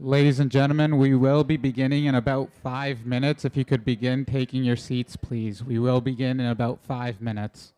Ladies and gentlemen, we will be beginning in about 5 minutes. If you could begin taking your seats, please. We will begin in about 5 minutes.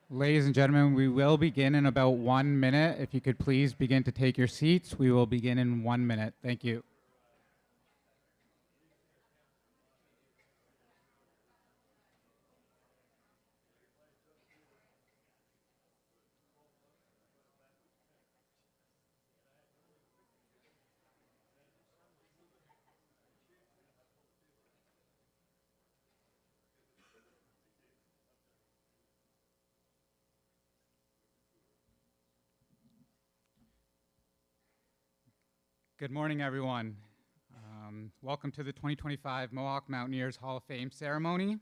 Ladies and gentlemen, we will begin in about 1 minute. If you could please begin to take your seats, we will begin in 1 minute. Thank you. Good morning, everyone. Welcome to the 2025 Mohawk Mountaineers Hall of Fame ceremony.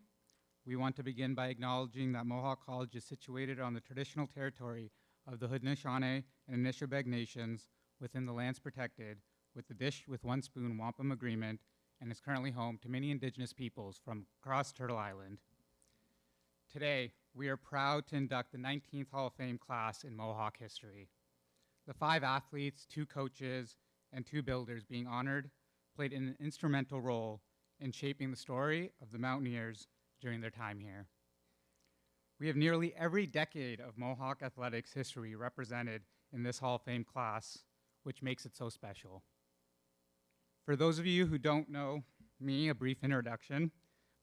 We want to begin by acknowledging that Mohawk College is situated on the traditional territory of the Haudenosaunee and Anishinaabe nations within the lands protected with the Dish with One Spoon Wampum Agreement and is currently home to many indigenous peoples from across Turtle Island. Today, we are proud to induct the 19th Hall of Fame class in Mohawk history. The 5 athletes, 2 coaches, and 2 builders being honored played an instrumental role in shaping the story of the Mountaineers during their time here. We have nearly every decade of Mohawk athletics history represented in this Hall of Fame class, which makes it so special. For those of you who don't know me, a brief introduction.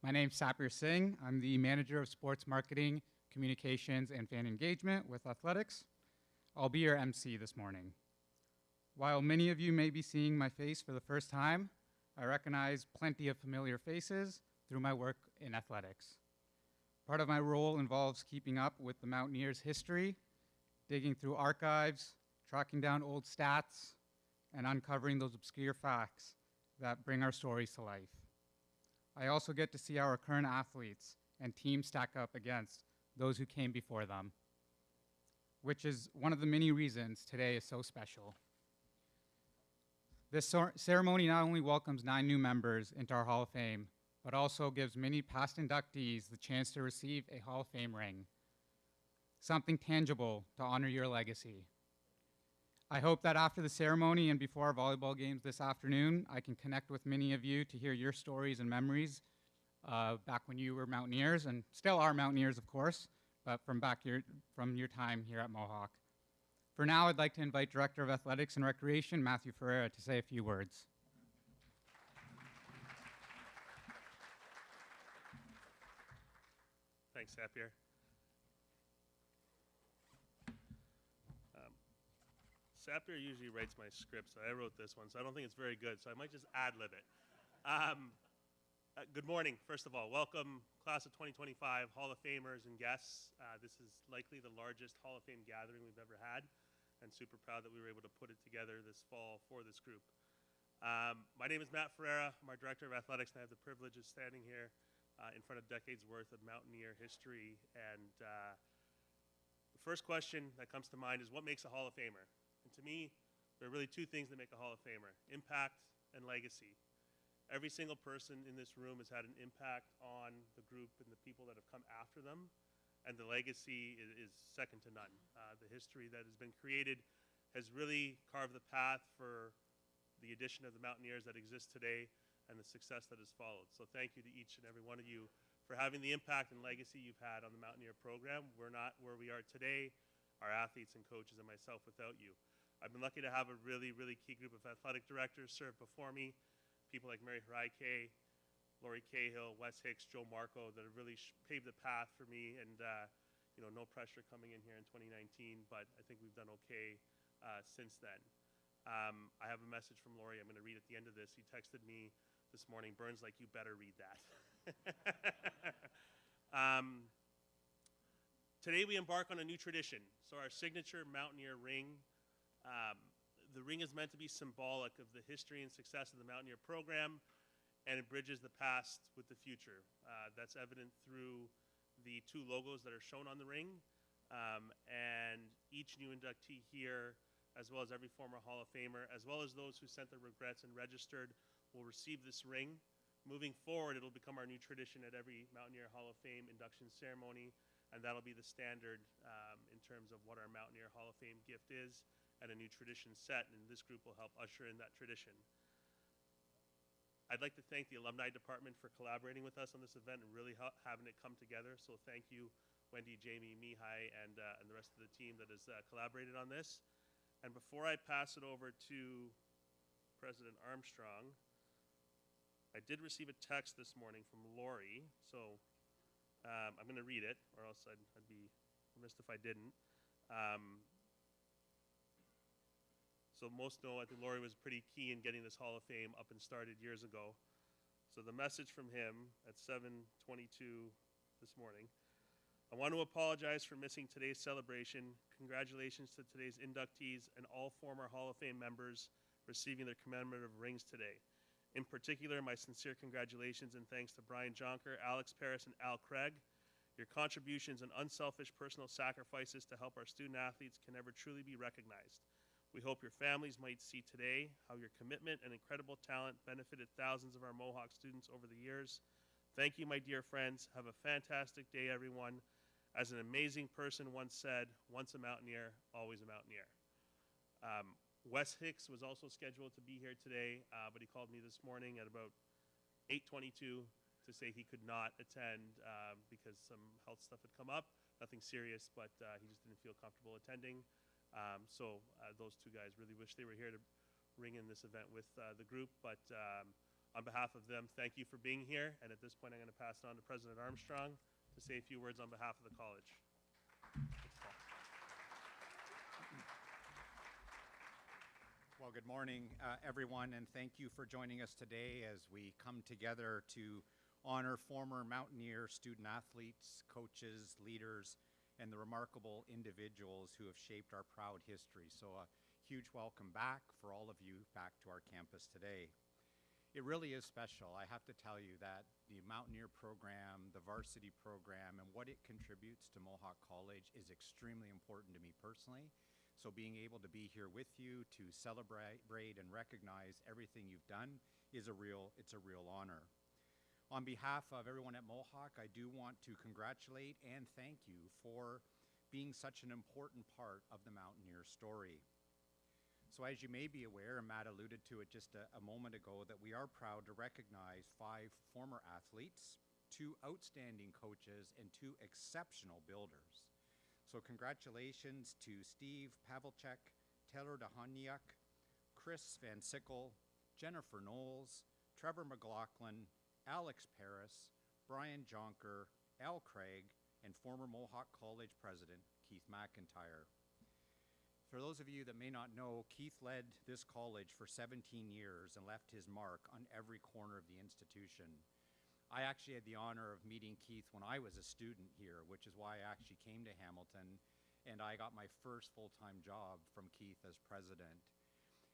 My name's Sapir Singh. I'm the Manager of Sports Marketing, Communications, and Fan Engagement with Athletics. I'll be your MC this morning. While many of you may be seeing my face for the first time, I recognize plenty of familiar faces through my work in athletics. Part of my role involves keeping up with the Mountaineers' history, digging through archives, tracking down old stats, and uncovering those obscure facts that bring our stories to life. I also get to see our current athletes and teams stack up against those who came before them, which is one of the many reasons today is so special. This ceremony not only welcomes 9 new members into our Hall of Fame, but also gives many past inductees the chance to receive a Hall of Fame ring, something tangible to honor your legacy. I hope that after the ceremony and before our volleyball games this afternoon, I can connect with many of you to hear your stories and memories back when you were Mountaineers, and still are Mountaineers, of course, but from your time here at Mohawk. For now, I'd like to invite Director of Athletics and Recreation, Matthew Ferreira, to say a few words. Thanks, Sapir. Sapir usually writes my scripts. I wrote this one, so I don't think it's very good, so I might just ad-lib it. Good morning, first of all. Welcome, class of 2025, Hall of Famers and guests. This is likely the largest Hall of Fame gathering we've ever had, and super proud that we were able to put it together this fall for this group. My name is Matt Ferreira. I'm our Director of Athletics, and I have the privilege of standing here in front of decades worth of Mountaineer history. And the first question that comes to mind is, what makes a Hall of Famer? And to me, there are really 2 things that make a Hall of Famer: impact and legacy. Every single person in this room has had an impact on the group and the people that have come after them, and the legacy is second to none. The history that has been created has really carved the path for the addition of the Mountaineers that exist today and the success that has followed. So thank you to each and every one of you for having the impact and legacy you've had on the Mountaineer program. We're not where we are today, our athletes and coaches and myself, without you. I've been lucky to have a really, really key group of athletic directors serve before me, people like Mary Haraike, Lori Cahill, Wes Hicks, Joe Marco, that have really paved the path for me, and no pressure coming in here in 2019, but I think we've done okay since then. I have a message from Lori I'm going to read at the end of this. He texted me this morning, "Burns, like, you better read that." Today we embark on a new tradition. So our signature Mountaineer ring, the ring is meant to be symbolic of the history and success of the Mountaineer program, and it bridges the past with the future. That's evident through the 2 logos that are shown on the ring, and each new inductee here, as well as every former Hall of Famer, as well as those who sent their regrets and registered, will receive this ring. Moving forward, it'll become our new tradition at every Mountaineer Hall of Fame induction ceremony, and that'll be the standard in terms of what our Mountaineer Hall of Fame gift is, and a new tradition set, and this group will help usher in that tradition. I'd like to thank the alumni department for collaborating with us on this event and really having it come together, so thank you Wendy, Jamie, Mihai, and the rest of the team that has collaborated on this. And before I pass it over to President Armstrong, I did receive a text this morning from Lori, so I'm going to read it, or else I'd be remiss if I didn't. So most know, I think Lori was pretty key in getting this Hall of Fame up and started years ago. So the message from him at 7:22 this morning. I want to apologize for missing today's celebration. Congratulations to today's inductees and all former Hall of Fame members receiving their commemorative rings today. In particular, my sincere congratulations and thanks to Brian Jonker, Alex Paris, and Al Craig. Your contributions and unselfish personal sacrifices to help our student athletes can never truly be recognized. We hope your families might see today how your commitment and incredible talent benefited thousands of our Mohawk students over the years. Thank you, my dear friends. Have a fantastic day, everyone. As an amazing person once said, once a Mountaineer, always a Mountaineer. Wes Hicks was also scheduled to be here today, but he called me this morning at about 8:22 to say he could not attend because some health stuff had come up. Nothing serious, but he just didn't feel comfortable attending. So those two guys really wish they were here to ring in this event with the group. But on behalf of them, thank you for being here. And at this point, I'm going to pass it on to President Armstrong to say a few words on behalf of the college. Well, good morning, everyone, and thank you for joining us today as we come together to honor former Mountaineer student athletes, coaches, leaders, and the remarkable individuals who have shaped our proud history. So a huge welcome back for all of you back to our campus today. It really is special. I have to tell you that the Mountaineer program, the varsity program, and what it contributes to Mohawk College is extremely important to me personally. So being able to be here with you to celebrate and recognize everything you've done is it's a real honor. On behalf of everyone at Mohawk, I do want to congratulate and thank you for being such an important part of the Mountaineer story. So as you may be aware, and Matt alluded to it just a moment ago, that we are proud to recognize 5 former athletes, 2 outstanding coaches, and 2 exceptional builders. So congratulations to Steve Pavelchek, Taylor Dahaniuk, Chris Van Sickle, Jennifer Knowles, Trevor McLaughlin, Alex Paris, Brian Jonker, Al Craig, and former Mohawk College president Keith McIntyre. For those of you that may not know, Keith led this college for 17 years and left his mark on every corner of the institution. I actually had the honor of meeting Keith when I was a student here, which is why I actually came to Hamilton, and I got my first full-time job from Keith as president.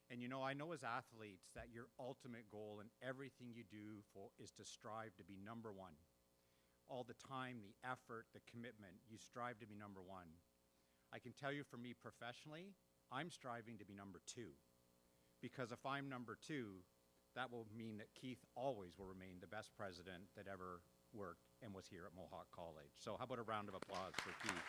And you know, I know as athletes that your ultimate goal in everything you do is to strive to be number 1. All the time, the effort, the commitment, you strive to be number 1. I can tell you for me professionally, I'm striving to be number 2. Because if I'm number 2, that will mean that Keith always will remain the best president that ever worked and was here at Mohawk College. So how about a round of applause for Keith?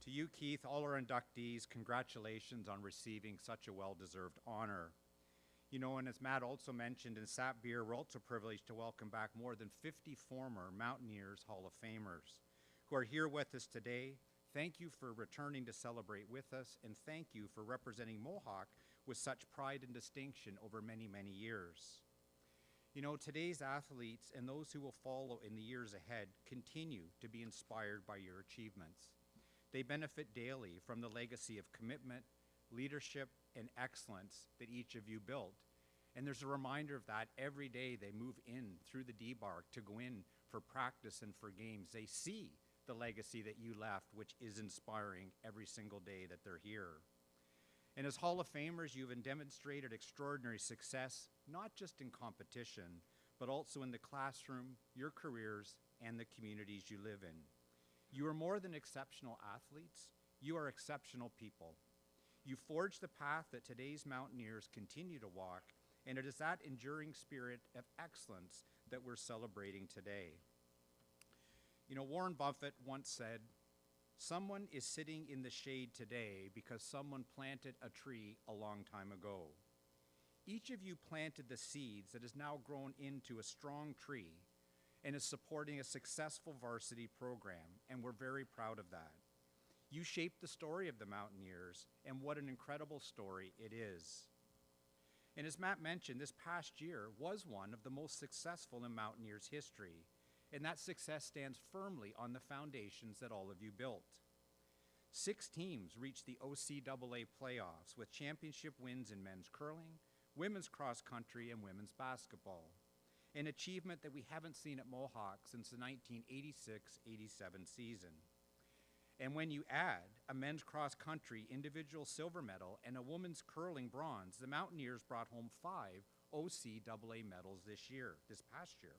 To you, Keith, all our inductees, congratulations on receiving such a well-deserved honor. You know, and as Matt also mentioned, in Sapbeer, we're also privileged to welcome back more than 50 former Mountaineers Hall of Famers who are here with us today. Thank you for returning to celebrate with us, and thank you for representing Mohawk with such pride and distinction over many, many years. You know, today's athletes and those who will follow in the years ahead continue to be inspired by your achievements. They benefit daily from the legacy of commitment, leadership, and excellence that each of you built. And there's a reminder of that every day they move in through the debark to go in for practice and for games. They see the legacy that you left, which is inspiring every single day that they're here. And as Hall of Famers, you've demonstrated extraordinary success, not just in competition, but also in the classroom, your careers, and the communities you live in. You are more than exceptional athletes, you are exceptional people. You forged the path that today's Mountaineers continue to walk, and it is that enduring spirit of excellence that we're celebrating today. You know, Warren Buffett once said, "Someone is sitting in the shade today because someone planted a tree a long time ago." Each of you planted the seeds that has now grown into a strong tree and is supporting a successful varsity program, and we're very proud of that. You shaped the story of the Mountaineers, and what an incredible story it is. And as Matt mentioned, this past year was one of the most successful in Mountaineers history, and that success stands firmly on the foundations that all of you built. 6 teams reached the OCAA playoffs with championship wins in men's curling, women's cross country, and women's basketball, an achievement that we haven't seen at Mohawk since the 1986-87 season. And when you add a men's cross country individual silver medal and a women's curling bronze, the Mountaineers brought home 5 OCAA medals this past year.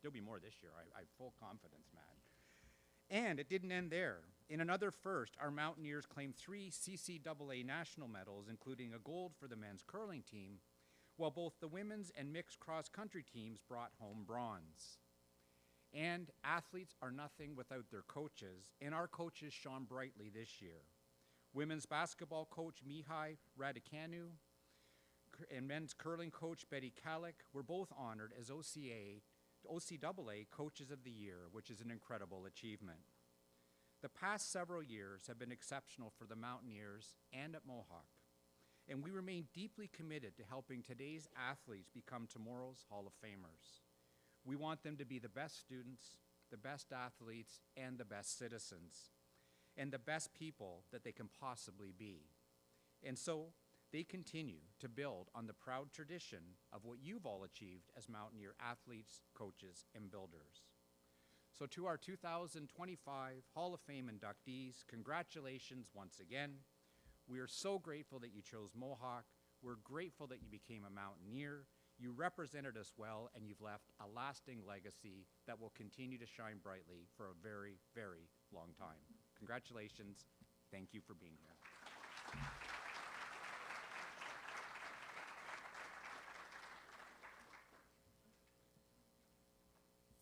There'll be more this year, I have full confidence, Matt. And it didn't end there. In another first, our Mountaineers claimed 3 CCAA national medals, including a gold for the men's curling team, while both the women's and mixed cross-country teams brought home bronze. And athletes are nothing without their coaches, and our coaches shone brightly this year. Women's basketball coach Mihai Radicanu and men's curling coach Betty Kalik were both honored as OCAA Coaches of the Year, which is an incredible achievement. The past several years have been exceptional for the Mountaineers and at Mohawk, and we remain deeply committed to helping today's athletes become tomorrow's Hall of Famers. We want them to be the best students, the best athletes, and the best citizens, and the best people that they can possibly be. And so they continue to build on the proud tradition of what you've all achieved as Mountaineer athletes, coaches, and builders. So to our 2025 Hall of Fame inductees, congratulations once again. We are so grateful that you chose Mohawk. We're grateful that you became a Mountaineer. You represented us well, and you've left a lasting legacy that will continue to shine brightly for a very, very long time. Congratulations. Thank you for being here.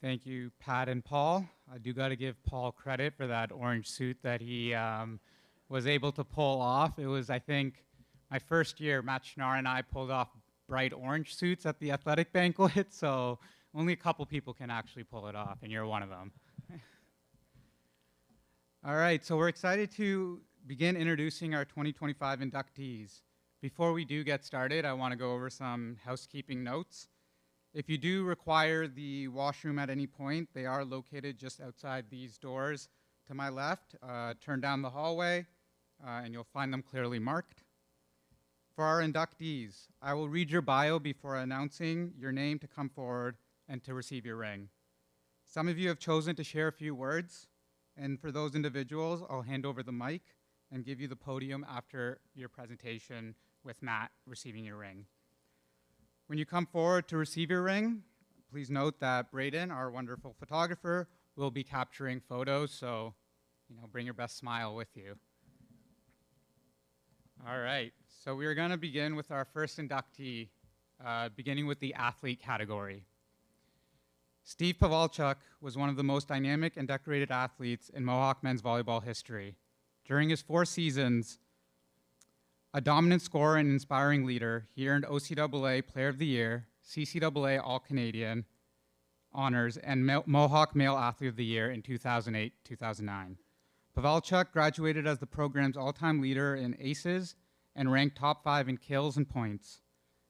Thank you, Pat and Paul. I do got to give Paul credit for that orange suit that he was able to pull off. It was, I think, my first year, Matt Schnarr and I pulled off bright orange suits at the athletic banquet, so only a couple people can actually pull it off, and you're one of them. All right, so we're excited to begin introducing our 2025 inductees. Before we do get started, I want to go over some housekeeping notes. If you do require the washroom at any point, they are located just outside these doors to my left. Turn down the hallway, and you'll find them clearly marked. For our inductees, I will read your bio before announcing your name to come forward and to receive your ring. Some of you have chosen to share a few words, and for those individuals, I'll hand over the mic and give you the podium after your presentation with Matt receiving your ring. When you come forward to receive your ring, please note that Braden, our wonderful photographer, will be capturing photos, so bring your best smile with you. All right, so we're going to begin with our first inductee, beginning with the athlete category. Steve Pavalchuk was one of the most dynamic and decorated athletes in Mohawk men's volleyball history. During his 4 seasons, a dominant scorer and inspiring leader, he earned OCAA Player of the Year, CCAA All-Canadian honors, and Mohawk Male Athlete of the Year in 2008-2009. Pavalchuk graduated as the program's all-time leader in aces and ranked top 5 in kills and points,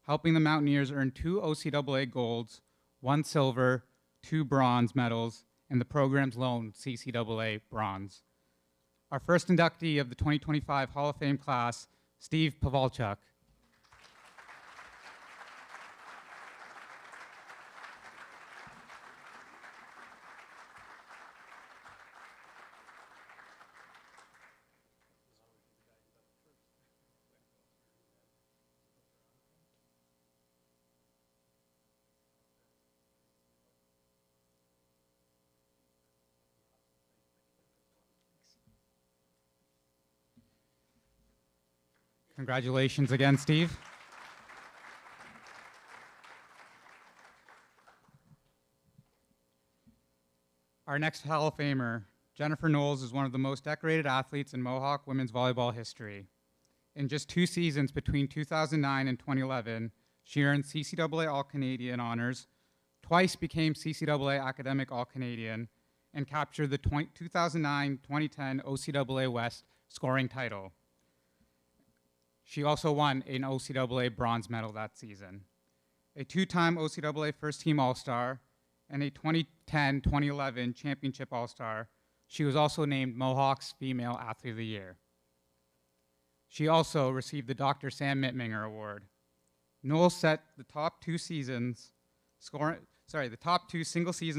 helping the Mountaineers earn 2 OCAA golds, 1 silver, 2 bronze medals, and the program's lone CCAA bronze. Our first inductee of the 2025 Hall of Fame class, Steve Pavalchuk. Congratulations again, Steve. Our next Hall of Famer, Jennifer Knowles, is one of the most decorated athletes in Mohawk women's volleyball history. In just 2 seasons between 2009 and 2011, She earned CCAA All-Canadian honors, twice became CCAA Academic All-Canadian, and captured the 2009-2010 OCAA West scoring title. She also won an OCAA bronze medal that season. A two-time OCAA first-team All-Star and a 2010-2011 Championship All-Star, she was also named Mohawk's Female Athlete of the Year. She also received the Dr. Sam Mittminger Award. Noel set the top two single-season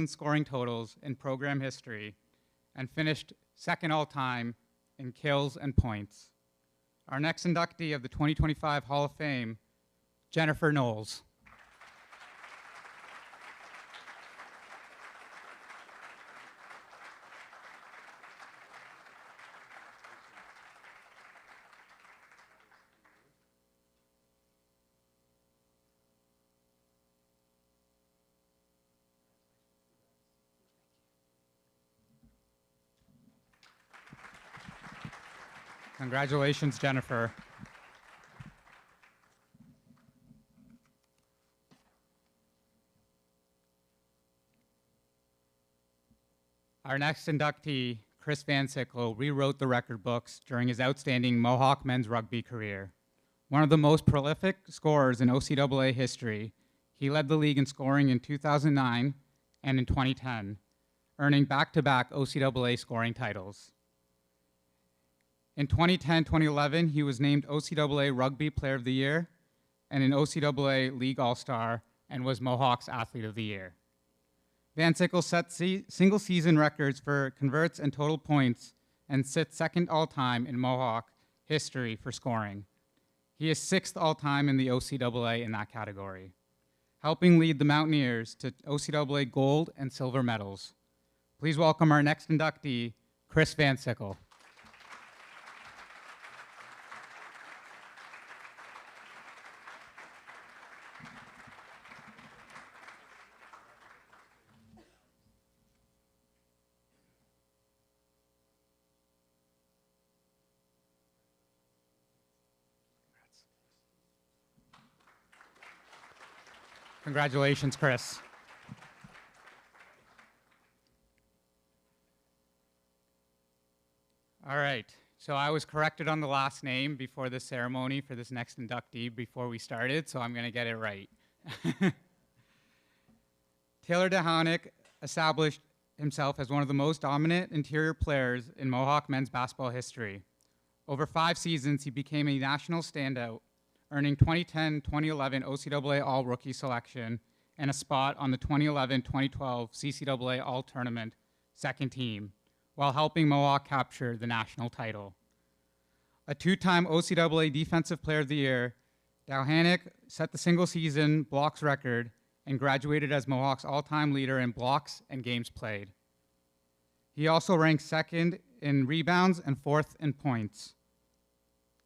scoring totals in program history and finished second all-time in kills and points. Our next inductee of the 2025 Hall of Fame, Jennifer Knowles. Congratulations, Jennifer. Our next inductee, Chris Van Sickle, rewrote the record books during his outstanding Mohawk men's rugby career. One of the most prolific scorers in OCAA history, he led the league in scoring in 2009 and in 2010, earning back-to-back OCAA scoring titles. In 2010-2011, he was named OCAA Rugby Player of the Year and an OCAA League All-Star and was Mohawk's Athlete of the Year. Van Sickle set single-season records for converts and total points and sits second all-time in Mohawk history for scoring. He is sixth all-time in the OCAA in that category, helping lead the Mountaineers to OCAA gold and silver medals. Please welcome our next inductee, Chris Van Sickle. Congratulations, Chris. All right, so I was corrected on the last name before the ceremony for this next inductee before we started, so I'm gonna get it right. Taylor DeHaunick established himself as one of the most dominant interior players in Mohawk men's basketball history. Over 5 seasons, he became a national standout, earning 2010-2011 OCAA All-Rookie selection and a spot on the 2011-2012 CCAA All-Tournament second team, while helping Mohawk capture the national title. A 2-time OCAA Defensive Player of the Year, DeHaunick set the single-season blocks record and graduated as Mohawk's all-time leader in blocks and games played. He also ranked second in rebounds and fourth in points,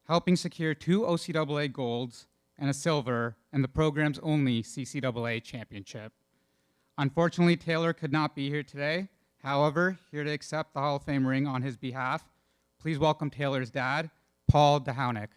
helping secure 2 OCAA golds and a silver and the program's only CCAA championship. Unfortunately, Taylor could not be here today. However, here to accept the Hall of Fame ring on his behalf, please welcome Taylor's dad, Paul DeHaunick.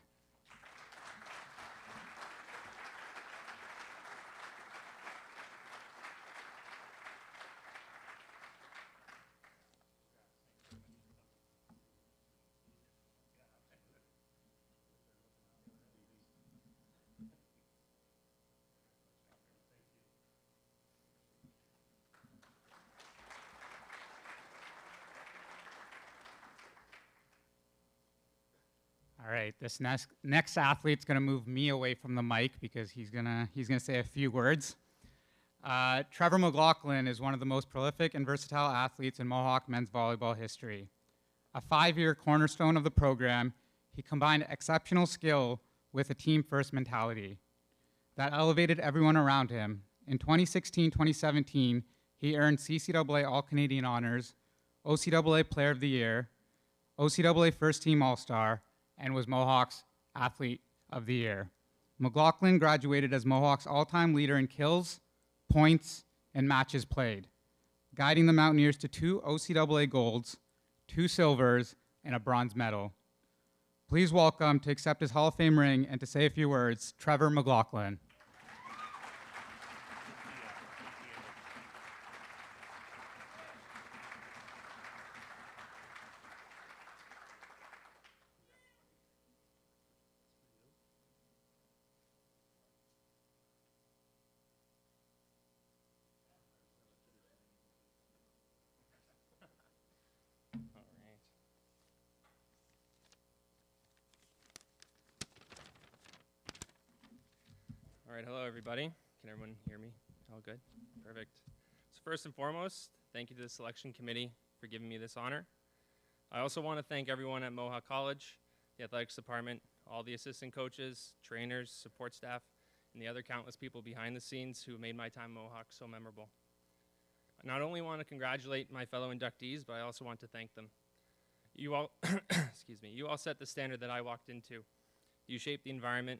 All right, this next athlete's gonna move me away from the mic because he's gonna say a few words. Trevor McLaughlin is one of the most prolific and versatile athletes in Mohawk men's volleyball history. A 5-year cornerstone of the program, he combined exceptional skill with a team-first mentality that elevated everyone around him. In 2016-2017, he earned CCAA All-Canadian honors, OCAA Player of the Year, OCAA First Team All-Star, and was Mohawk's Athlete of the Year. McLaughlin graduated as Mohawk's all-time leader in kills, points, and matches played, guiding the Mountaineers to 2 OCAA golds, 2 silvers, and a bronze medal. Please welcome to accept his Hall of Fame ring and to say a few words, Trevor McLaughlin. right, hello everybody. Can everyone hear me? All good? Perfect. So first and foremost, thank you to the selection committee for giving me this honor. I also want to thank everyone at Mohawk College, the athletics department, all the assistant coaches, trainers, support staff, and the other countless people behind the scenes who made my time at Mohawk so memorable. I not only want to congratulate my fellow inductees, but I also want to thank them. You all, excuse me, you all set the standard that I walked into. You shaped the environment,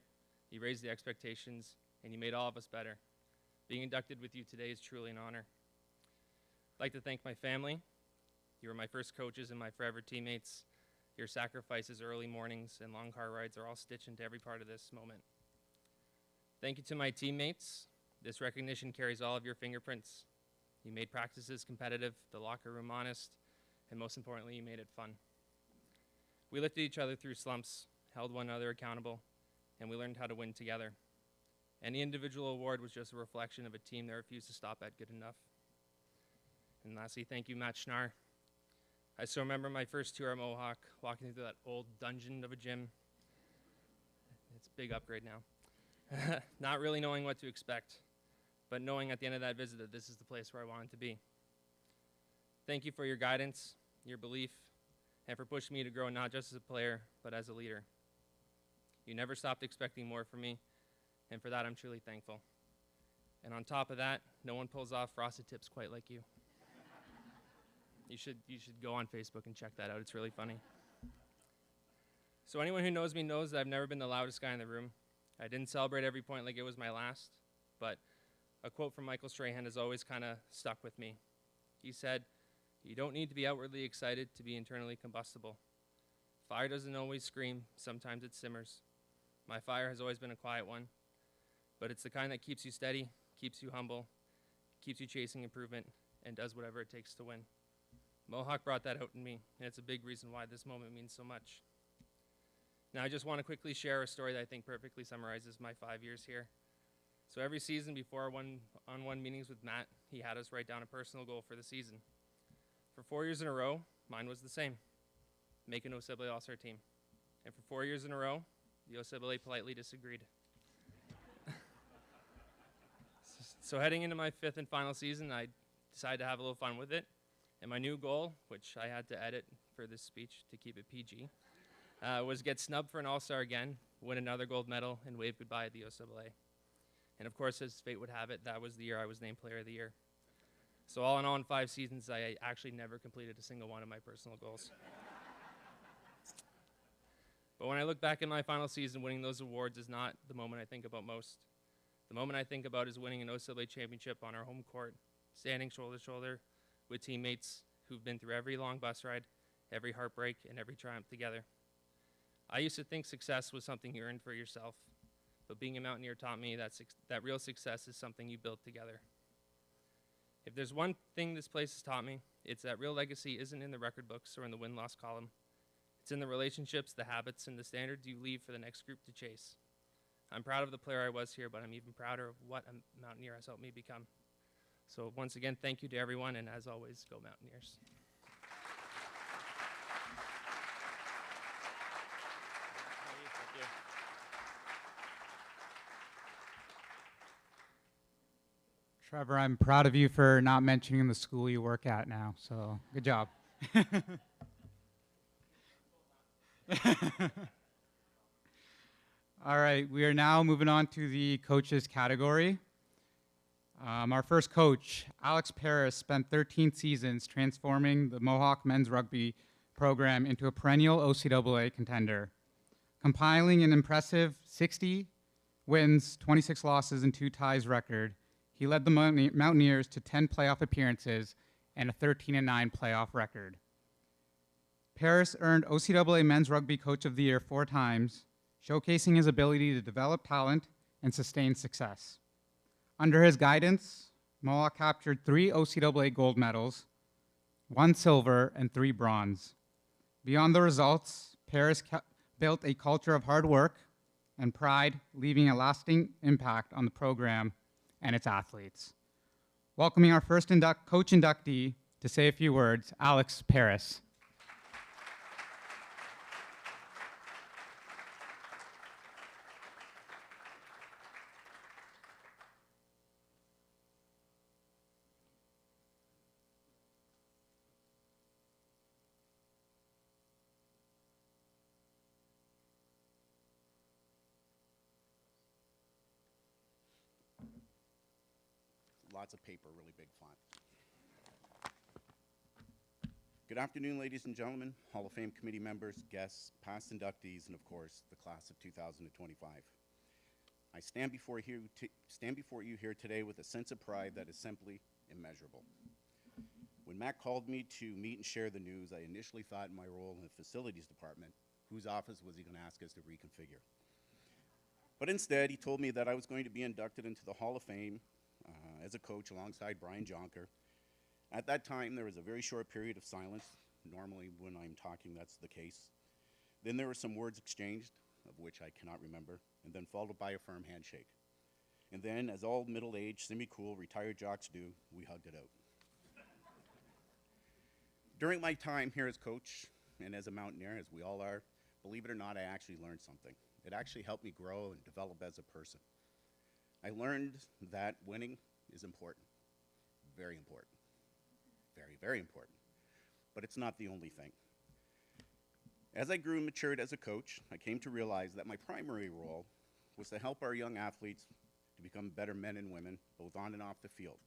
you raised the expectations, and you made all of us better. Being inducted with you today is truly an honor. I'd like to thank my family. You were my first coaches and my forever teammates. Your sacrifices, early mornings, and long car rides are all stitched into every part of this moment. Thank you to my teammates. This recognition carries all of your fingerprints. You made practices competitive, the locker room honest, and most importantly, you made it fun. We lifted each other through slumps, held one another accountable, and we learned how to win together. Any individual award was just a reflection of a team that refused to stop at good enough. And lastly, thank you, Matt Schnarr. I still remember my first tour at Mohawk, walking through that old dungeon of a gym. It's a big upgrade now. Not really knowing what to expect, but knowing at the end of that visit that this is the place where I wanted to be. Thank you for your guidance, your belief, and for pushing me to grow not just as a player, but as a leader. You never stopped expecting more from me, and for that I'm truly thankful. And on top of that, no one pulls off frosted tips quite like you. You should go on Facebook and check that out. It's really funny. So anyone who knows me knows that I've never been the loudest guy in the room. I didn't celebrate every point like it was my last, but a quote from Michael Strahan has always kind of stuck with me. He said, "You don't need to be outwardly excited to be internally combustible. Fire doesn't always scream, sometimes it simmers. My fire has always been a quiet one, but it's the kind that keeps you steady, keeps you humble, keeps you chasing improvement, and does whatever it takes to win." Mohawk brought that out in me, and it's a big reason why this moment means so much. Now, I just want to quickly share a story that I think perfectly summarizes my 5 years here. So every season before our one-on-one meetings with Matt, he had us write down a personal goal for the season. For 4 years in a row, mine was the same: make an OSWA All-Star team. And for 4 years in a row, the OSWA politely disagreed. So heading into my 5th and final season, I decided to have a little fun with it. And my new goal, which I had to edit for this speech to keep it PG, was get snubbed for an All-Star again, win another gold medal, and wave goodbye at the OSWA. And of course, as fate would have it, that was the year I was named Player of the Year. So all in all, in 5 seasons, I actually never completed a single one of my personal goals. But when I look back at my final season, winning those awards is not the moment I think about most. The moment I think about is winning an OSWA championship on our home court, standing shoulder to shoulder with teammates who've been through every long bus ride, every heartbreak, and every triumph together. I used to think success was something you earned for yourself, but being a Mountaineer taught me that real success is something you build together. If there's one thing this place has taught me, it's that real legacy isn't in the record books or in the win-loss column. It's in the relationships, the habits, and the standards you leave for the next group to chase. I'm proud of the player I was here, but I'm even prouder of what a Mountaineer has helped me become. So once again, thank you to everyone, and as always, go Mountaineers. Thank you. Trevor, I'm proud of you for not mentioning the school you work at now, so good job. All right, we are now moving on to the coaches category. Our first coach, Alex Paris, spent 13 seasons transforming the Mohawk men's rugby program into a perennial OCAA contender, compiling an impressive 60 wins, 26 losses, and 2 ties record. He led the Mountaineers to 10 playoff appearances and a 13-9 playoff record. Paris earned OCAA Men's Rugby Coach of the Year 4 times, showcasing his ability to develop talent and sustain success. Under his guidance, Mohawk captured 3 OCAA gold medals, 1 silver, and 3 bronze. Beyond the results, Paris built a culture of hard work and pride, leaving a lasting impact on the program and its athletes. Welcoming our first coach inductee to say a few words, Alex Paris. lots of paper, really big font. Good afternoon, ladies and gentlemen, Hall of Fame committee members, guests, past inductees, and of course, the class of 2025. I stand before you here today with a sense of pride that is simply immeasurable. When Matt called me to meet and share the news, I initially thought in my role in the facilities department, whose office was he going to ask us to reconfigure? But instead, he told me that I was going to be inducted into the Hall of Fame as a coach alongside Brian Jonker. At that time, there was a very short period of silence. Normally, when I'm talking, that's the case. Then there were some words exchanged, of which I cannot remember, and then followed by a firm handshake. And then, as all middle-aged, semi-cool, retired jocks do, we hugged it out. During my time here as coach and as a Mountaineer, as we all are, believe it or not, I actually learned something. It actually helped me grow and develop as a person. I learned that winning is important, very important, very, very important, but it's not the only thing. As I grew and matured as a coach, I came to realize that my primary role was to help our young athletes to become better men and women, both on and off the field.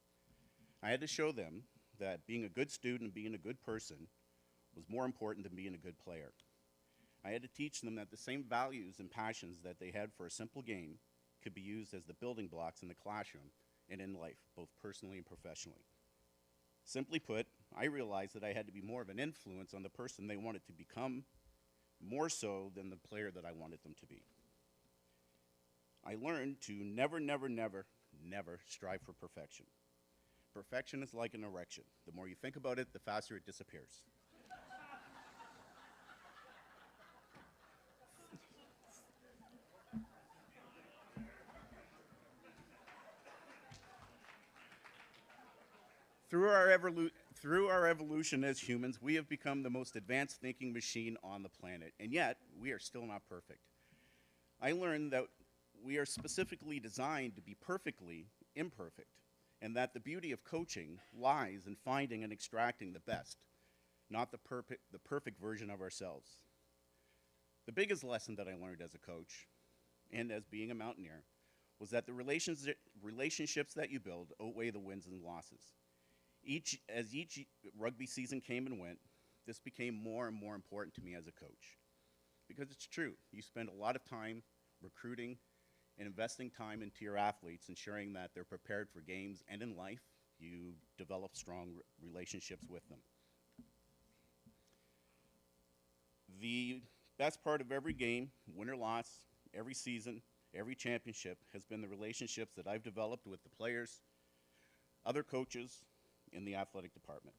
I had to show them that being a good student and being a good person was more important than being a good player. I had to teach them that the same values and passions that they had for a simple game could be used as the building blocks in the classroom and in life, both personally and professionally. Simply put, I realized that I had to be more of an influence on the person they wanted to become, more so than the player that I wanted them to be. I learned to never, never, never, never strive for perfection. Perfection is like an erection. The more you think about it, the faster it disappears. Through our evolution as humans, we have become the most advanced thinking machine on the planet, and yet we are still not perfect. I learned that we are specifically designed to be perfectly imperfect, and that the beauty of coaching lies in finding and extracting the best, not the perfect version of ourselves. The biggest lesson that I learned as a coach and as being a Mountaineer was that the relationships that you build outweigh the wins and losses. As each rugby season came and went, this became more and more important to me as a coach. Because it's true, you spend a lot of time recruiting and investing time into your athletes, ensuring that they're prepared for games, and in life, you develop strong relationships with them. The best part of every game, win or loss, every season, every championship, has been the relationships that I've developed with the players, other coaches, in the athletic department.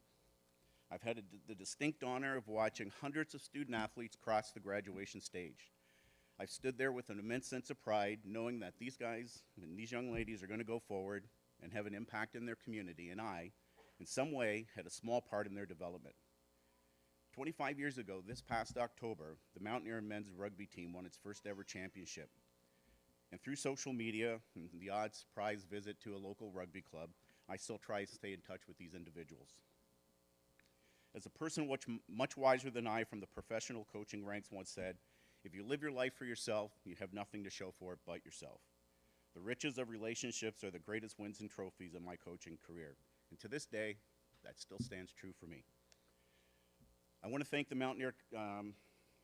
I've had the distinct honor of watching hundreds of student athletes cross the graduation stage. I've stood there with an immense sense of pride, knowing that these guys and these young ladies are going to go forward and have an impact in their community, and I, in some way, had a small part in their development. 25 years ago, this past October, the Mountaineer men's rugby team won its first ever championship. And through social media and the odd surprise visit to a local rugby club, I still try to stay in touch with these individuals. As a person much wiser than I from the professional coaching ranks once said, if you live your life for yourself, you have nothing to show for it but yourself. The riches of relationships are the greatest wins and trophies of my coaching career. And to this day, that still stands true for me. I want to thank the Mountaineer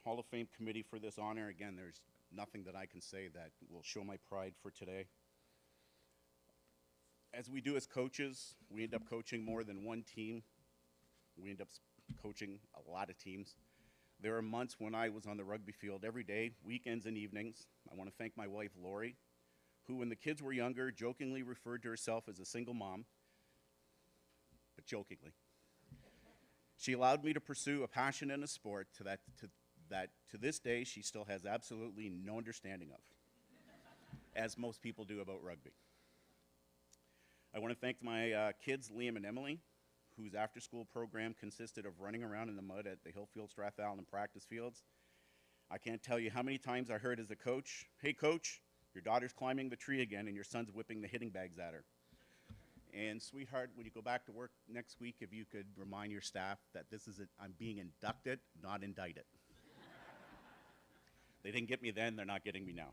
Hall of Fame committee for this honor. Again, there's nothing that I can say that will show my pride for today. As we do as coaches, we end up coaching more than one team. We end up coaching a lot of teams. There are months when I was on the rugby field every day, weekends and evenings. I want to thank my wife, Lori, who, when the kids were younger, jokingly referred to herself as a single mom, but jokingly. She allowed me to pursue a passion in a sport that to this day she still has absolutely no understanding of, as most people do about rugby. I want to thank my kids, Liam and Emily, whose after-school program consisted of running around in the mud at the Hillfield Strathallan practice fields. I can't tell you how many times I heard as a coach, hey coach, your daughter's climbing the tree again and your son's whipping the hitting bags at her. And sweetheart, when you go back to work next week, if you could remind your staff that I'm being inducted, not indicted. They didn't get me then, they're not getting me now.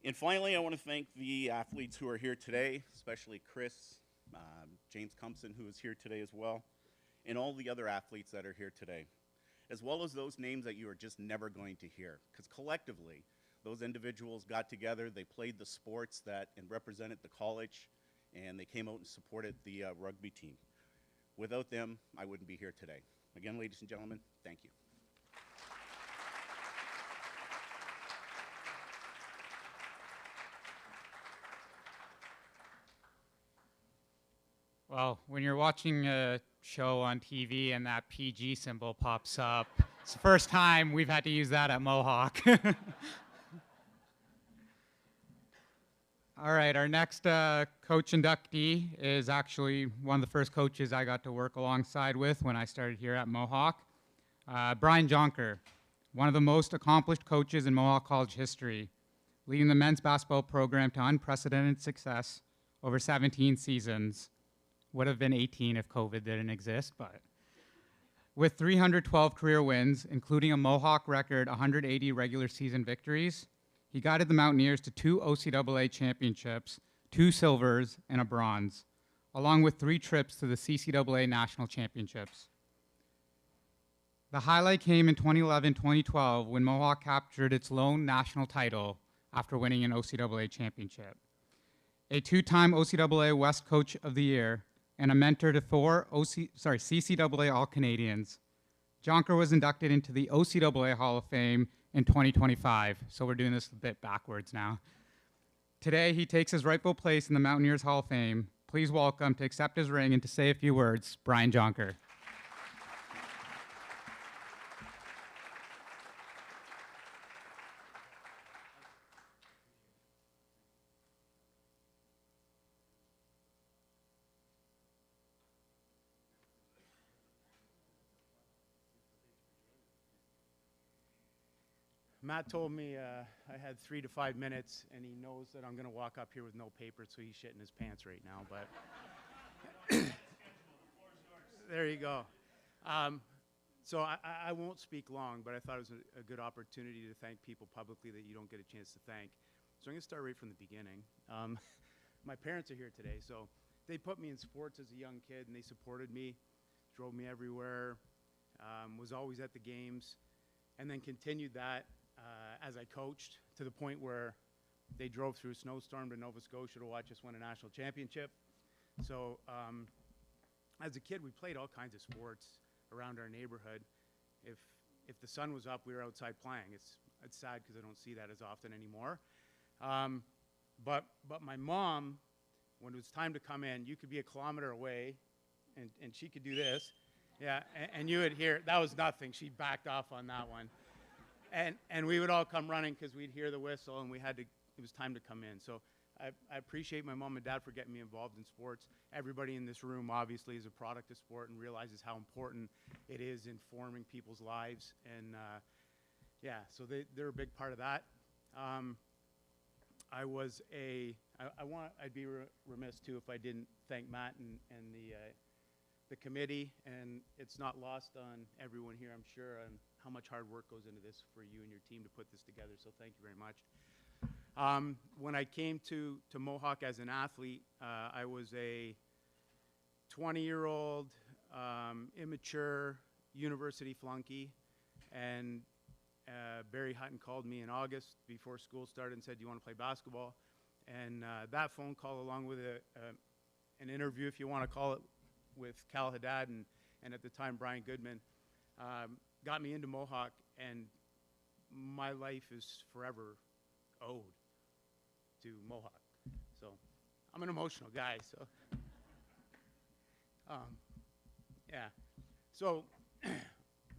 And finally, I want to thank the athletes who are here today, especially Chris, James Cumpson, who is here today as well, and all the other athletes that are here today, as well as those names that you are just never going to hear. Because collectively, those individuals got together, they played the sports that and represented the college, and they came out and supported the rugby team. Without them, I wouldn't be here today. Again, ladies and gentlemen, thank you. Well, when you're watching a show on TV and that PG symbol pops up, it's the first time we've had to use that at Mohawk. All right, our next coach inductee is actually one of the first coaches I got to work alongside with when I started here at Mohawk. Brian Jonker, one of the most accomplished coaches in Mohawk College history, leading the men's basketball program to unprecedented success over 17 seasons. Would have been 18 if COVID didn't exist, but with 312 career wins, including a Mohawk record 180 regular season victories, he guided the Mountaineers to 2 OCAA championships, 2 silvers, and a bronze, along with 3 trips to the CCAA national championships. The highlight came in 2011-2012 when Mohawk captured its lone national title after winning an OCAA championship. A 2-time OCAA West Coach of the Year and a mentor to 4 CCAA All-Canadians, Jonker was inducted into the OCAA Hall of Fame in 2025, so we're doing this a bit backwards now. Today, he takes his rightful place in the Mountaineers Hall of Fame. Please welcome, to accept his ring and to say a few words, Brian Jonker. Matt told me I had 3 to 5 minutes, and he knows that I'm going to walk up here with no paper, so he's shitting his pants right now. But there you go. So I won't speak long, but I thought it was a good opportunity to thank people publicly that you don't get a chance to thank. So I'm going to start right from the beginning. My parents are here today, so they put me in sports as a young kid, and they supported me, drove me everywhere, was always at the games, and then continued that as I coached to the point where they drove through a snowstorm to Nova Scotia to watch us win a national championship. So as a kid, we played all kinds of sports around our neighborhood. If the sun was up, we were outside playing. It's sad because I don't see that as often anymore. But my mom, when it was time to come in, you could be a kilometer away, and she could do this. Yeah, and you would hear, that was nothing. She backed off on that one. And we would all come running because we'd hear the whistle, and it was time to come in. So I appreciate my mom and dad for getting me involved in sports. Everybody in this room obviously is a product of sport and realizes how important it is in forming people's lives. And yeah, so they're a big part of that. I'd be remiss too if I didn't thank Matt and the committee, and it's not lost on everyone here, I'm sure, on how much hard work goes into this for you and your team to put this together, so thank you very much. When I came to Mohawk as an athlete, I was a 20-year-old, immature university flunky, and Barry Hutton called me in August before school started and said, "Do you want to play basketball?" And that phone call, along with an interview, if you want to call it, with Cal Haddad and at the time Brian Goodman, got me into Mohawk, and my life is forever owed to Mohawk. So I'm an emotional guy, so yeah. So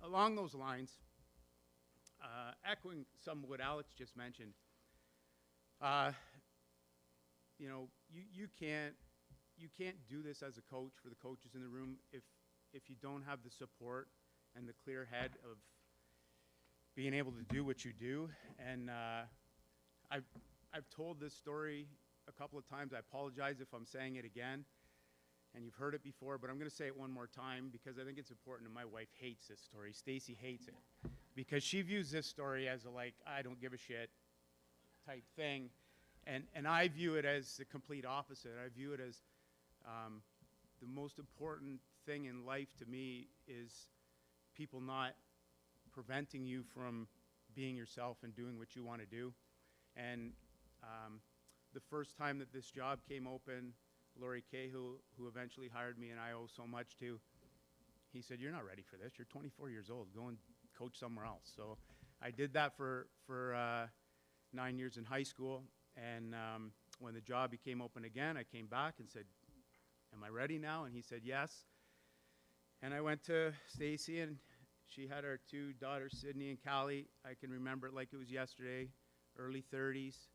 along those lines, echoing some of what Alex just mentioned, you know, you can't do this as a coach for the coaches in the room if you don't have the support and the clear head of being able to do what you do. And I've told this story a couple of times. I apologize if I'm saying it again, and you've heard it before, but I'm going to say it one more time because I think it's important, and my wife hates this story. Stacy hates it because she views this story as a, like, I don't give a shit type thing. And I view it as the complete opposite. I view it as the most important thing in life to me is people not preventing you from being yourself and doing what you want to do. And the first time that this job came open, Laurie Cahill, who eventually hired me and I owe so much to, he said, "You're not ready for this. You're 24 years old. Go and coach somewhere else." So I did that for 9 years in high school. And when the job became open again, I came back and said, "Am I ready now?" And he said, "Yes." And I went to Stacy, and she had our 2 daughters, Sydney and Callie. I can remember it like it was yesterday, early 30s.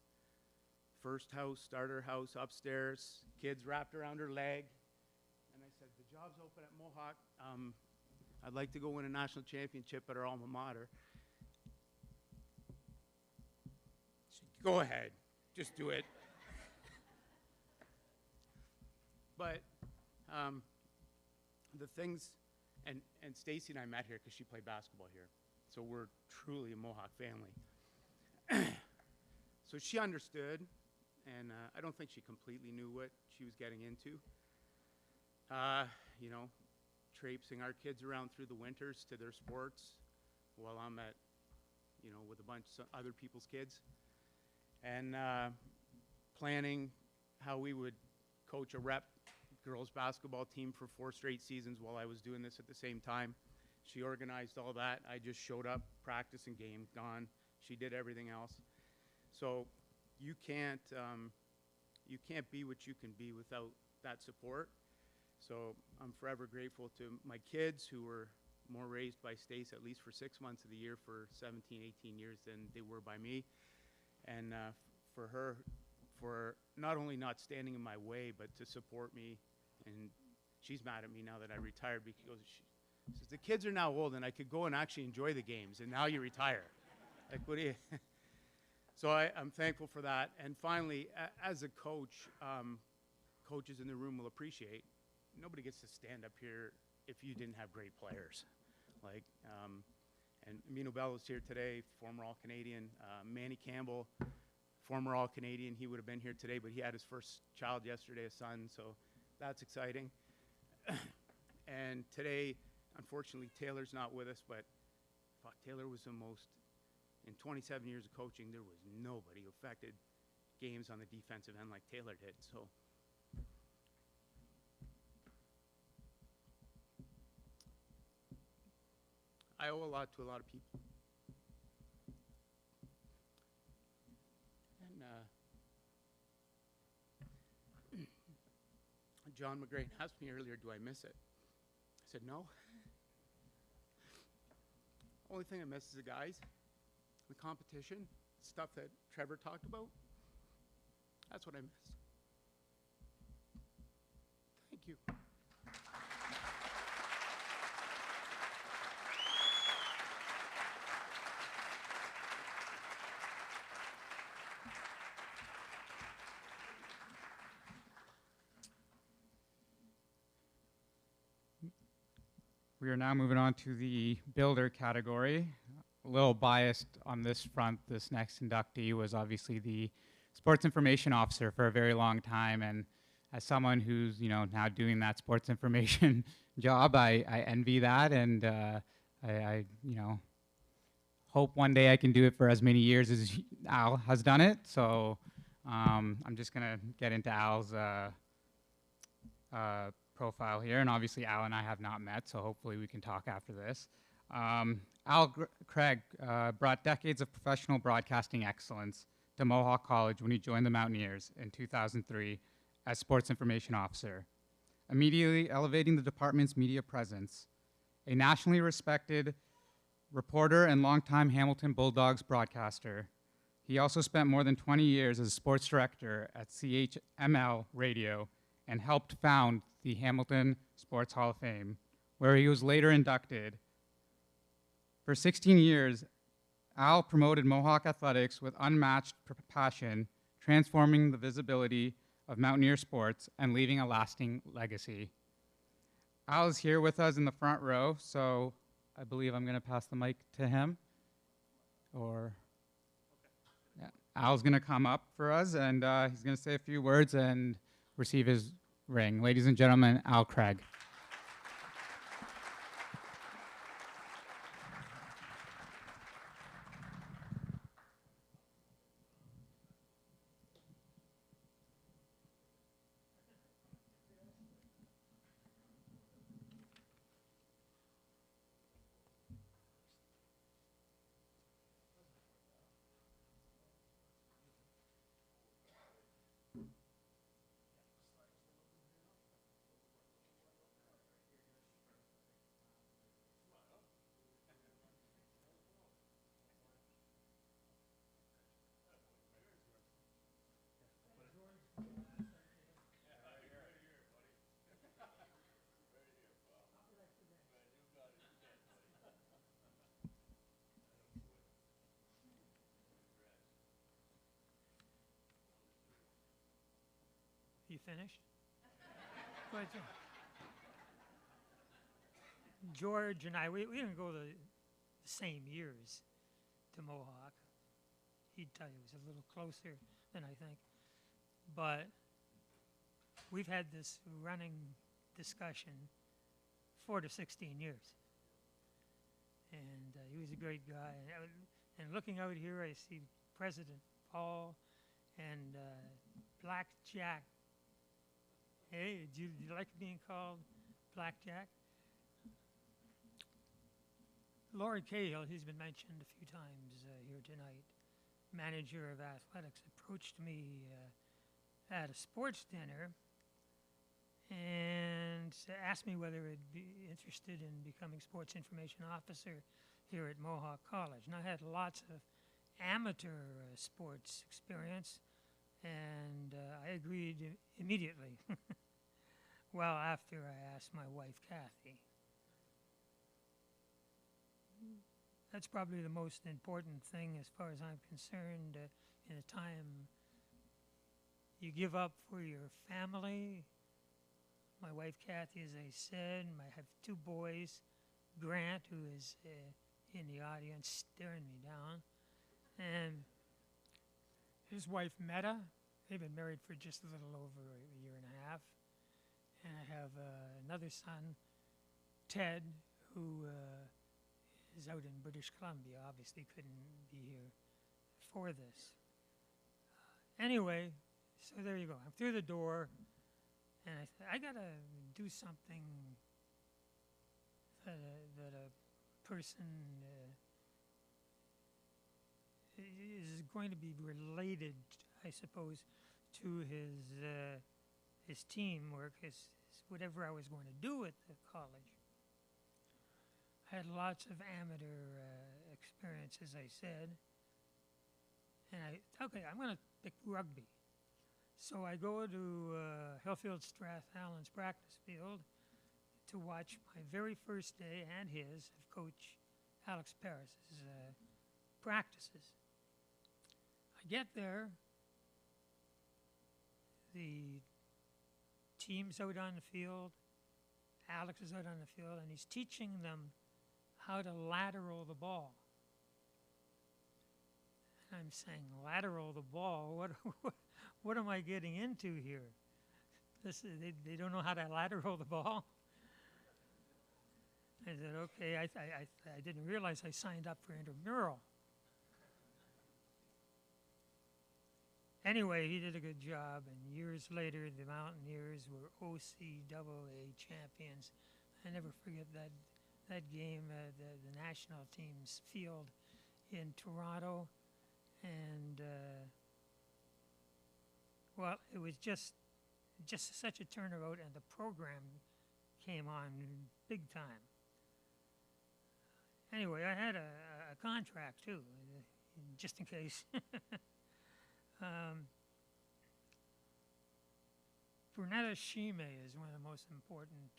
First house, starter house upstairs, kids wrapped around her leg. And I said, "The job's open at Mohawk. I'd like to go win a national championship at our alma mater." She said, "Go ahead, just do it." But the things, and Stacy and I met here because she played basketball here. So we're truly a Mohawk family. So she understood, and I don't think she completely knew what she was getting into. You know, traipsing our kids around through the winters to their sports while I'm at, you know, with a bunch of other people's kids. And planning how we would coach a rep girls basketball team for 4 straight seasons while I was doing this at the same time. She organized all that. I just showed up, practice and game, gone. She did everything else. So you can't be what you can be without that support. So I'm forever grateful to my kids, who were more raised by Stace at least for 6 months of the year for 17, 18 years than they were by me. And for her, for not only not standing in my way, but to support me. And she's mad at me now that I retired, because she says, "The kids are now old and I could go and actually enjoy the games, and now you retire." Like, what do you? So I'm thankful for that. And finally, as a coach, coaches in the room will appreciate, nobody gets to stand up here if you didn't have great players. Like, and Mino Bell is here today, former All-Canadian. Manny Campbell, former All-Canadian. He would have been here today, but he had his first child yesterday, a son, so that's exciting. And today, unfortunately, Taylor's not with us, but fuck, Taylor was the most, in 27 years of coaching, there was nobody who affected games on the defensive end like Taylor did. So I owe a lot to a lot of people. And John McGrain asked me earlier, "Do I miss it?" I said, "No." Only thing I miss is the guys, the competition, stuff that Trevor talked about. That's what I miss. Thank you. We are now moving on to the builder category. A little biased on this front. This next inductee was obviously the sports information officer for a very long time, and as someone who's, you know, now doing that sports information job, I envy that, and I you know, hope one day I can do it for as many years as Al has done it. So I'm just gonna get into Al's profile here, and obviously Al and I have not met, so hopefully we can talk after this. Craig brought decades of professional broadcasting excellence to Mohawk College when he joined the Mountaineers in 2003 as sports information officer, immediately elevating the department's media presence. A nationally respected reporter and longtime Hamilton Bulldogs broadcaster, he also spent more than 20 years as sports director at CHML Radio and helped found the Hamilton Sports Hall of Fame, where he was later inducted. For 16 years, Al promoted Mohawk athletics with unmatched passion, transforming the visibility of Mountaineer sports and leaving a lasting legacy. Al is here with us in the front row, so I believe I'm going to pass the mic to him. Or, yeah. Al's going to come up for us, and he's going to say a few words and receive his ring. Ladies and gentlemen, Al Craig. You finished? But, George and I, we didn't go the same years to Mohawk. He'd tell you it was a little closer than I think. But we've had this running discussion 4 to 16 years. And he was a great guy. And looking out here, I see President Paul and Blackjack. Hey, do you like being called Blackjack? Laurie Cahill, he's been mentioned a few times here tonight, manager of athletics, approached me at a sports dinner and asked me whether I'd be interested in becoming sports information officer here at Mohawk College. And I had lots of amateur sports experience, and I agreed immediately. Well, after I asked my wife, Kathy. That's probably the most important thing as far as I'm concerned in a time you give up for your family. My wife, Kathy, as I said, I have 2 boys, Grant, who is in the audience staring me down, and his wife, Meta. They've been married for just a little over a year and a half. And I have another son, Ted, who is out in British Columbia, obviously couldn't be here for this. Anyway, so there you go. I'm through the door, and I got to do something that a person is going to be related, I suppose, to his teamwork, his whatever I was going to do at the college. I had lots of amateur experience, as I said, and I'm going to pick rugby. So I go to Hillfield Strath Allen's practice field to watch my very first day and his of Coach Alex Paris's practices. I get there, the team's out on the field, Alex is out on the field, and he's teaching them how to lateral the ball. And I'm saying, lateral the ball? What am I getting into here? They don't know how to lateral the ball? I said, okay, I didn't realize I signed up for intramural. Anyway, he did a good job, and years later, the Mountaineers were OCAA champions. I never forget that game, the national team's field in Toronto, and well, it was just such a turnabout, and the program came on big time. Anyway, I had a contract too, just in case. Brunetta Shime is one of the most important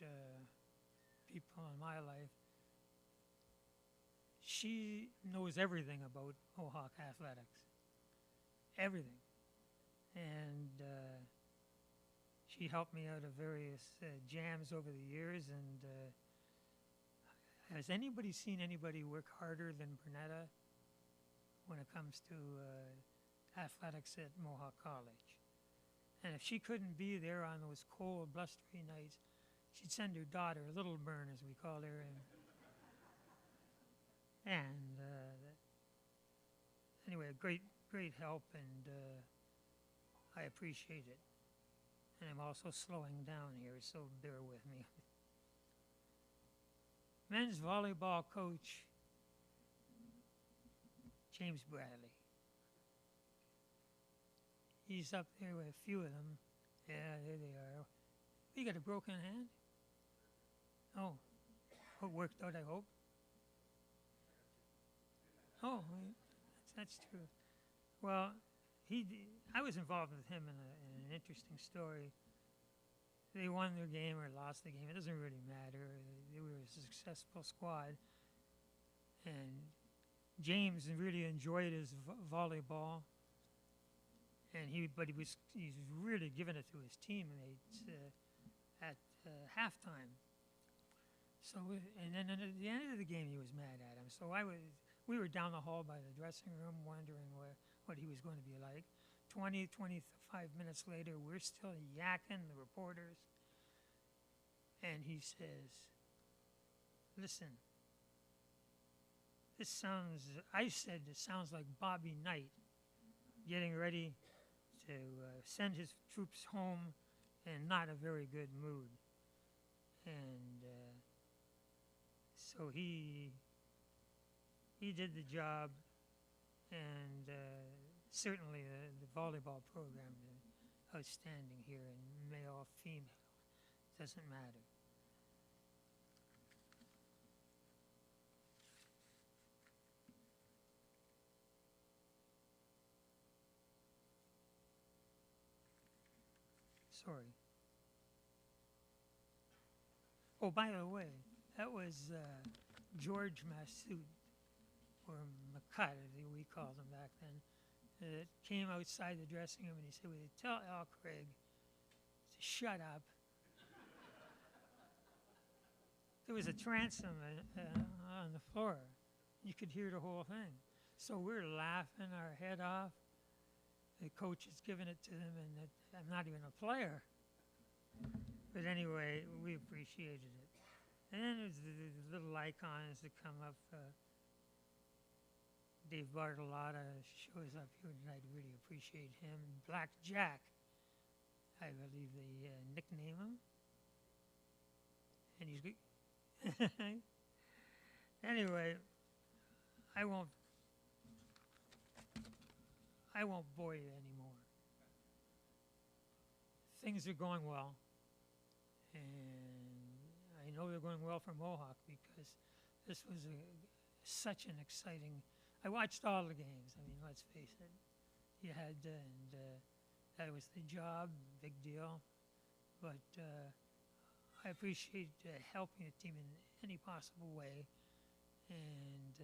people in my life. She knows everything about Mohawk athletics, everything. And she helped me out of various jams over the years. And has anybody seen anybody work harder than Brunetta when it comes to athletics at Mohawk College. And if she couldn't be there on those cold, blustery nights, she'd send her daughter, Little Burn, as we call her, and anyway, great help, and I appreciate it. And I'm also slowing down here, so bear with me. Men's volleyball coach, James Bradley. He's up there with a few of them. Yeah, there they are. You got a broken hand? Oh, it worked out, I hope. Oh, that's true. Well, I was involved with him in an interesting story. They won their game or lost the game. It doesn't really matter. They were a successful squad. And James really enjoyed his volleyball. And he's really giving it to his teammates at halftime. So, and then at the end of the game, he was mad at him. So we were down the hall by the dressing room wondering what he was going to be like. 25 minutes later, we're still yakking, the reporters. And he says, listen, this sounds like Bobby Knight getting ready to send his troops home in not a very good mood. And so he did the job, and certainly the volleyball program is outstanding here, and male, female, doesn't matter. Sorry. Oh, by the way, that was George Massoud, or Macut, as we called him back then, that came outside the dressing room and he said, "Will you tell Al Craig to shut up?" There was a transom on the floor. You could hear the whole thing. So we're laughing our head off. The coach is giving it to him, and I'm not even a player. But anyway, we appreciated it. And then there's the little icons that come up. Dave Bartolotta shows up here tonight. Really appreciate him. Black Jack, I believe they nickname him. And he's good. Anyway, I won't bore you anymore. Things are going well, and I know they're going well for Mohawk because this was such an exciting. I watched all the games. I mean, let's face it, you had to, and that was the job, big deal. But I appreciate helping the team in any possible way, and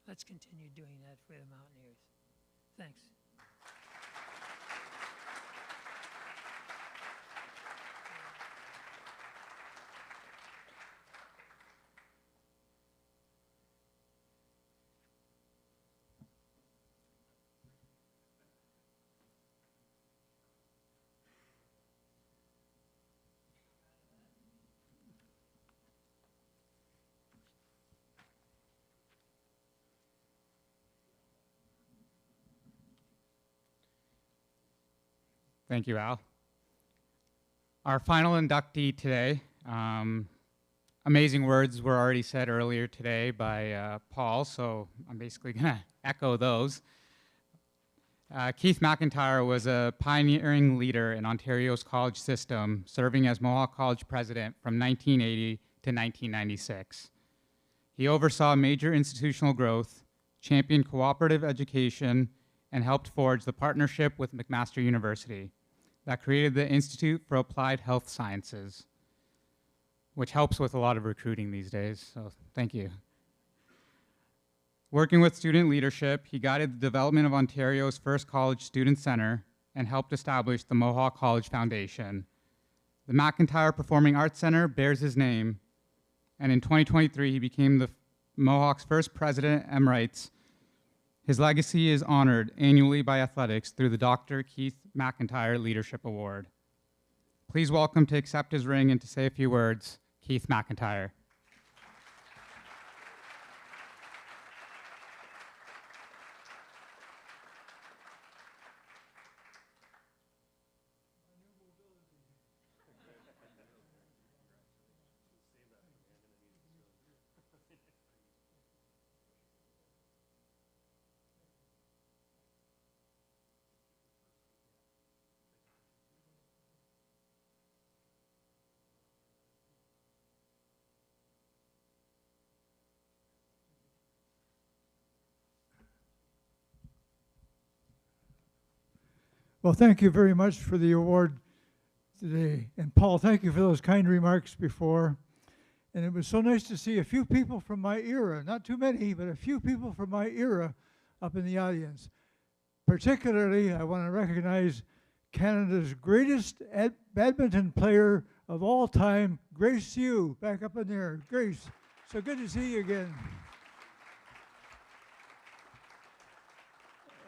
let's continue doing that for the Mountaineers. Thanks. Thank you, Al. Our final inductee today, amazing words were already said earlier today by Paul, so I'm basically going to echo those. Keith McIntyre was a pioneering leader in Ontario's college system, serving as Mohawk College president from 1980 to 1996. He oversaw major institutional growth, championed cooperative education, and helped forge the partnership with McMaster University that created the Institute for Applied Health Sciences, which helps with a lot of recruiting these days, so thank you. Working with student leadership, he guided the development of Ontario's first college student center and helped establish the Mohawk College Foundation. The McIntyre Performing Arts Center bears his name, and in 2023, he became the Mohawk's first president emeritus His legacy is honored annually by athletics through the Dr. Keith McIntyre Leadership Award. Please welcome to accept his ring and to say a few words, Keith McIntyre. Well, thank you very much for the award today. And Paul, thank you for those kind remarks before. And it was so nice to see a few people from my era, not too many, but a few people from my era up in the audience. Particularly, I want to recognize Canada's greatest badminton player of all time, Grace Hugh, back up in there. Grace, so good to see you again.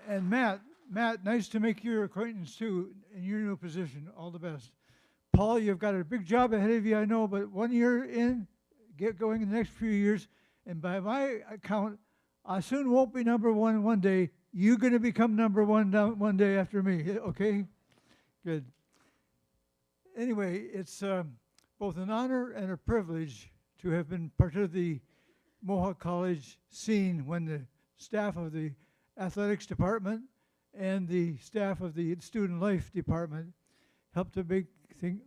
And Matt, nice to make your acquaintance too in your new position. All the best. Paul, you've got a big job ahead of you, I know, but 1 year in, get going in the next few years, and by my account, I soon won't be number one day. You're going to become number one day after me, okay? Good. Anyway, it's both an honor and a privilege to have been part of the Mohawk College scene when the staff of the athletics department and the staff of the student life department helped to make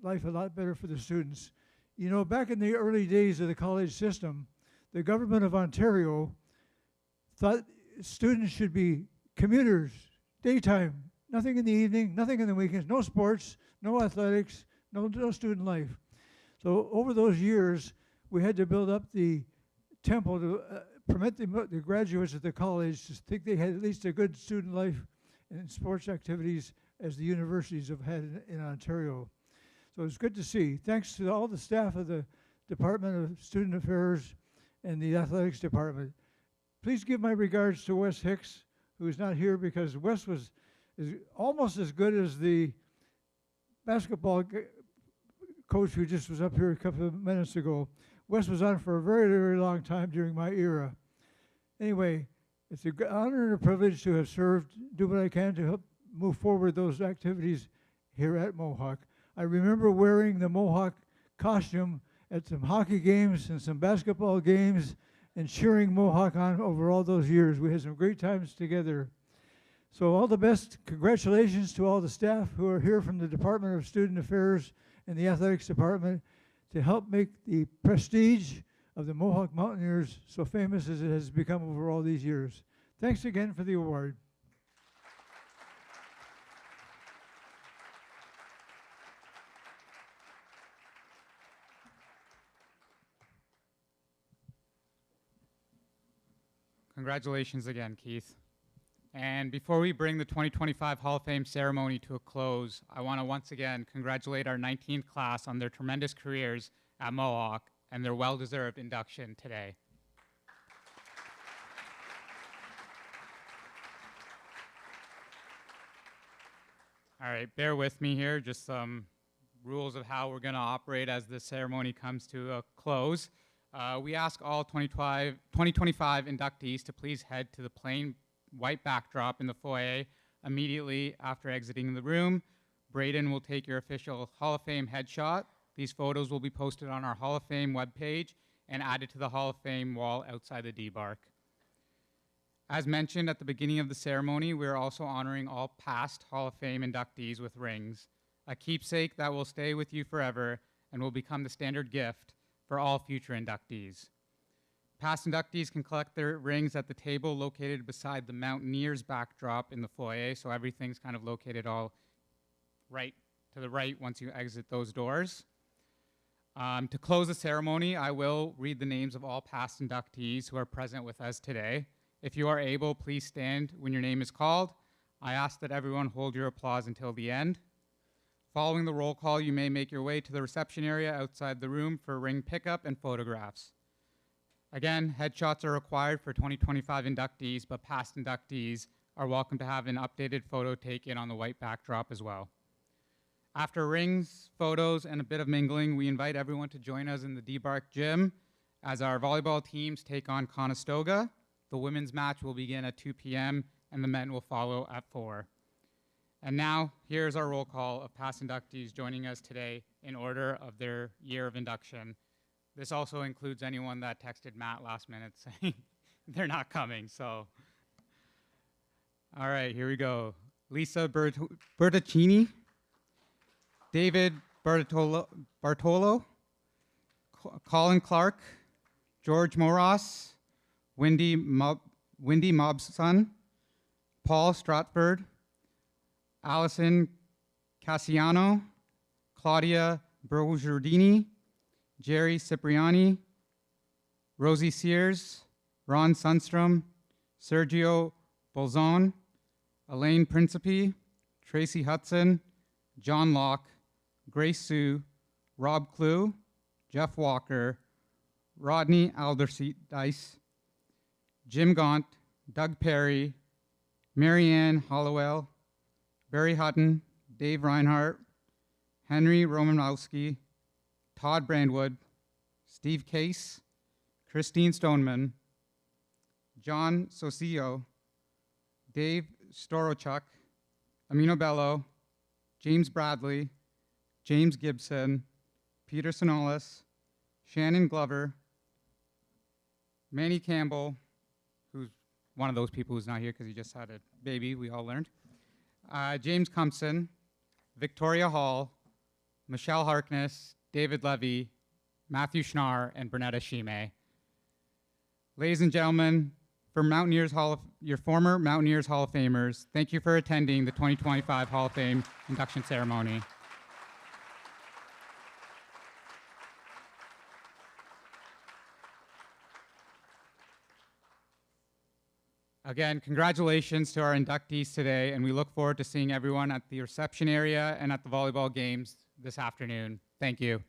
life a lot better for the students. You know, back in the early days of the college system, the government of Ontario thought students should be commuters, daytime, nothing in the evening, nothing in the weekends, no sports, no athletics, no student life. So over those years, we had to build up the tempo to permit the graduates of the college to think they had at least a good student life and sports activities as the universities have had in Ontario. So it's good to see. Thanks to all the staff of the Department of Student Affairs and the Athletics Department. Please give my regards to Wes Hicks, who is not here because Wes is almost as good as the basketball coach who just was up here a couple of minutes ago. Wes was on for a very, very long time during my era. Anyway, it's an honor and a privilege to have served, do what I can to help move forward those activities here at Mohawk. I remember wearing the Mohawk costume at some hockey games and some basketball games and cheering Mohawk on over all those years. We had some great times together. So all the best. Congratulations to all the staff who are here from the Department of Student Affairs and the Athletics Department to help make the prestige of the Mohawk Mountaineers so famous as it has become over all these years. Thanks again for the award. Congratulations again, Keith. And before we bring the 2025 Hall of Fame ceremony to a close, I want to once again congratulate our 19th class on their tremendous careers at Mohawk and their well-deserved induction today. All right, bear with me here, just some rules of how we're going to operate as the ceremony comes to a close. We ask all 2025 inductees to please head to the plain white backdrop in the foyer immediately after exiting the room. Braden will take your official Hall of Fame headshot. These photos will be posted on our Hall of Fame webpage and added to the Hall of Fame wall outside the D-Bark. As mentioned at the beginning of the ceremony, we are also honoring all past Hall of Fame inductees with rings, a keepsake that will stay with you forever and will become the standard gift for all future inductees. Past inductees can collect their rings at the table located beside the Mountaineers backdrop in the foyer, so everything's kind of located all right to the right once you exit those doors. To close the ceremony, I will read the names of all past inductees who are present with us today. If you are able, please stand when your name is called. I ask that everyone hold your applause until the end. Following the roll call, you may make your way to the reception area outside the room for ring pickup and photographs. Again, headshots are required for 2025 inductees, but past inductees are welcome to have an updated photo taken on the white backdrop as well. After rings, photos, and a bit of mingling, we invite everyone to join us in the D-Bark gym as our volleyball teams take on Conestoga. The women's match will begin at 2 p.m. and the men will follow at 4. And now, here's our roll call of past inductees joining us today in order of their year of induction. This also includes anyone that texted Matt last minute saying they're not coming, so. All right, here we go. Lisa Bertaccini, David Bartolo, Colin Clark, George Moras, Wendy Mobson, Paul Stratford, Allison Cassiano, Claudia Brogiardini, Jerry Cipriani, Rosie Sears, Ron Sundstrom, Sergio Bolzon, Elaine Principe, Tracy Hudson, John Locke, Grace Sue, Rob Clue, Jeff Walker, Rodney Alderdice, Jim Gaunt, Doug Perry, Marianne Hollowell, Barry Hutton, Dave Reinhardt, Henry Romanowski, Todd Brandwood, Steve Case, Christine Stoneman, John Socio, Dave Storochuk, Amino Bello, James Bradley, James Gibson, Peter Sonolis, Shannon Glover, Manny Campbell, who's one of those people who's not here because he just had a baby, we all learned, James Cumpson, Victoria Hall, Michelle Harkness, David Levy, Matthew Schnarr, and Bernetta Shime. Ladies and gentlemen, for your former Mountaineers Hall of Famers, thank you for attending the 2025 Hall of Fame induction ceremony. Again, congratulations to our inductees today, and we look forward to seeing everyone at the reception area and at the volleyball games this afternoon. Thank you.